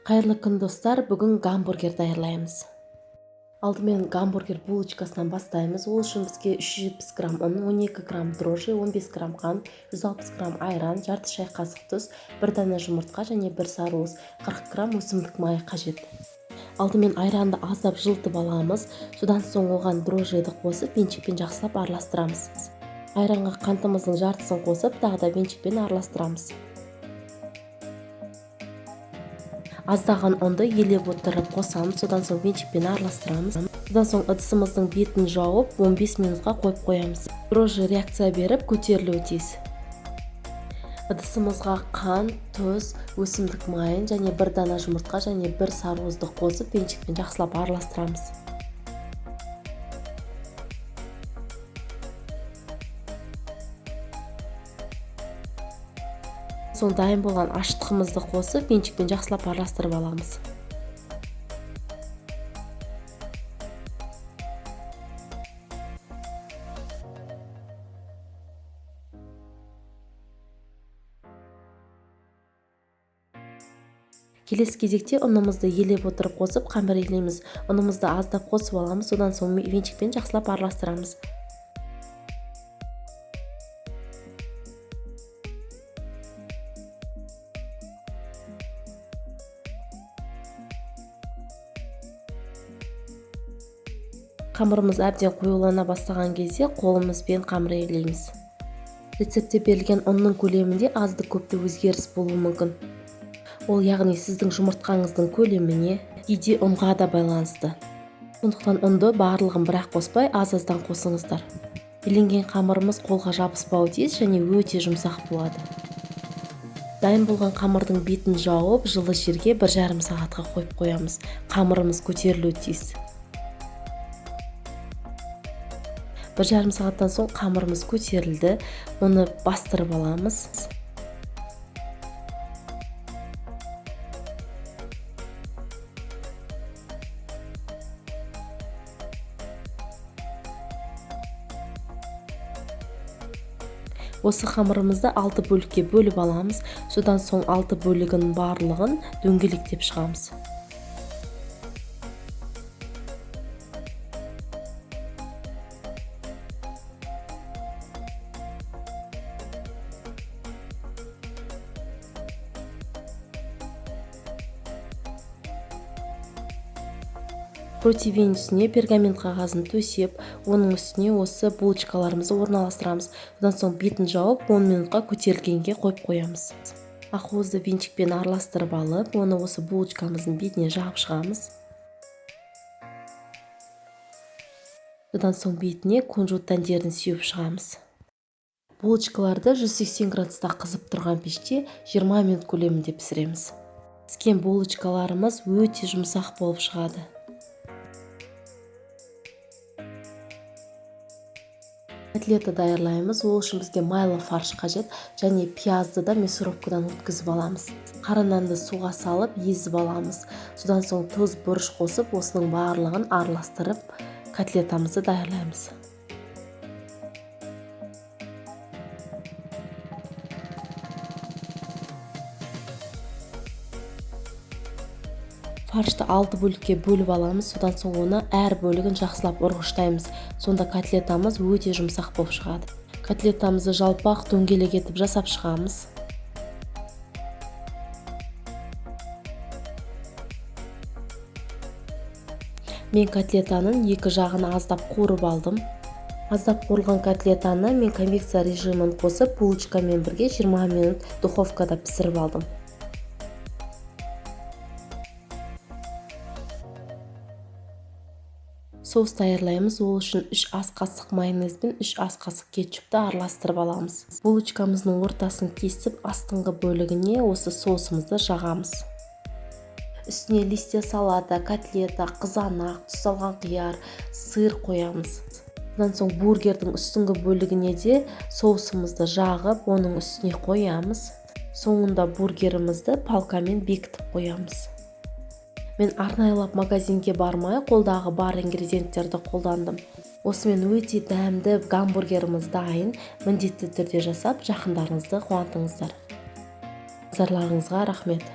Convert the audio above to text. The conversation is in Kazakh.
Қайырлы күн достар, бүгін гамбургер даярлаймыз. Алдымен гамбургер булочкасынан бастаймыз. Ол үшін бізге 370 грамм ұн, 12 грамм дрожжи, 15 грамм қант, 160 грамм айран, жарты шай қасық тұз, 1 дана жұмыртқа және 1 сарыуыз, 40 грамм өсімдік майы қажет. Алдымен айранды аздап жылытып аламыз. Содан соң оған дрожжиді қосып, венчикпен жақсылап араластырамыз. Айранға қантымыздың жартысын қосып, тағы да венчикпен араластырамыз. Аздаған ұнды елеп отырып қосамыз, содан соң венчикпен араластырамыз. Содан соң ыдысымыздың бетін жауып 15 минутқа қойып қоямыз. Дрожжи реакция беріп көтерілуі тиіс. Ыдысымызға қант, тұз, өсімдік майын және 1 дана жұмыртқа және 1 сарыуызды қосып венчикпен жақсылап араластырамыз. Соң дайын болған ашытқымызды қосып, венчикпен жақсылап араластырып аламыз. Келесі кезекте ұнымызды елеп отырып қосып, қамбірейлейміз. Ұнымызды аздап қосып аламыз, содан соң венчикпен жақсылап араластырамыз. Қамырымыз әбден қоюлана бастаған кезде қолымызбен қамырейлейміз. Рецептте берілген ұнның көлемінде азды көпті өзгеріс болуы мүмкін. Ол яғни сіздің жұмыртқаңыздың көлеміне, кейде ұнға да байланысты. Сондықтан ұнды барлығын бірақ қоспай, аз-аздан қосыңыздар. Еленген қамырымыз қолға жабыспауы тиіс және өте жұмсақ болады. Дайын болған қамырдың бетін жауып, жылы жерге 1,5 сағатқа қойып қоямыз. Қамырымыз көтерілуі тиіс. 1,5 сағаттан соң қамырымыз көтерілді, оны бастырып аламыз. Осы қамырымызды 6 бөлікке бөліп аламыз, содан соң 6 бөлігін барлығын дөңгелектеп шығамыз. Противень үстіне пергамент қағазын төсеп, оның үстіне осы булочкаларымызды орналастырамыз. Содан соң бетін жауып, 10 минутқа көтерілгенге қойып қоямыз. Ақуызды венчикпен араластырып алып, оны осы булочкамыздың бетіне жағып шығамыз. Содан соң бетіне кунжут дәндерін сеуіп шығамыз. Булочкаларды 180 градуста қызып тұрған пеште 20 минут көлемінде пісіреміз. Піскен булочкаларымыз өте жұмсақ болып шығады. Котлетті даярлаймыз. Ол үшін бізге майлы фарш қажет және пиязды да мясорубкадан өткізіп аламыз. Қара нанды суға салып, езіп аламыз. Содан соң тұз, бұрыш қосып, осының барлығын араластырып, котлетамызды даярлаймыз. Фаршты 6 бөлікке бөліп аламыз, содан соң оны әр бөлігін жақсылап ұрғыштаймыз. Сонда котлетамыз өте жұмсақ болып шығады. Котлетамызды жалпақ дөңгелек етіп жасап шығамыз. Мен котлетаның екі жағын аздап қуырып алдым. Аздап қуырылған котлетаны мен конвекция режимін қосып, булочкамен бірге 20 минут духовкада пісіріп алдым. Соус даярлаймыз. Ол үшін 3 ас қасық майонез бен 3 ас қасық кетчупты араластырып аламыз. Булочкамыздың ортасын кесіп, астыңғы бөлігіне осы соусымызды жағамыз. Үстіне листья салата, котлета, қызанақ, тұздалған қияр, сыр қоямыз. Содан соң бургердің үстіңгі бөлігіне де соусымызды жағып, оның үстіне қоямыз. Соңында бургерімізді палкамен бекітіп қоямыз. Мен арнайлап магазинге бармай, қолдағы бар ингредиенттерді қолдандым. Осымен өте дәмді гамбургеріміз дайын. Міндетті түрде жасап, жақындарыңызды қуантыңыздар. Назарларыңызға рахмет.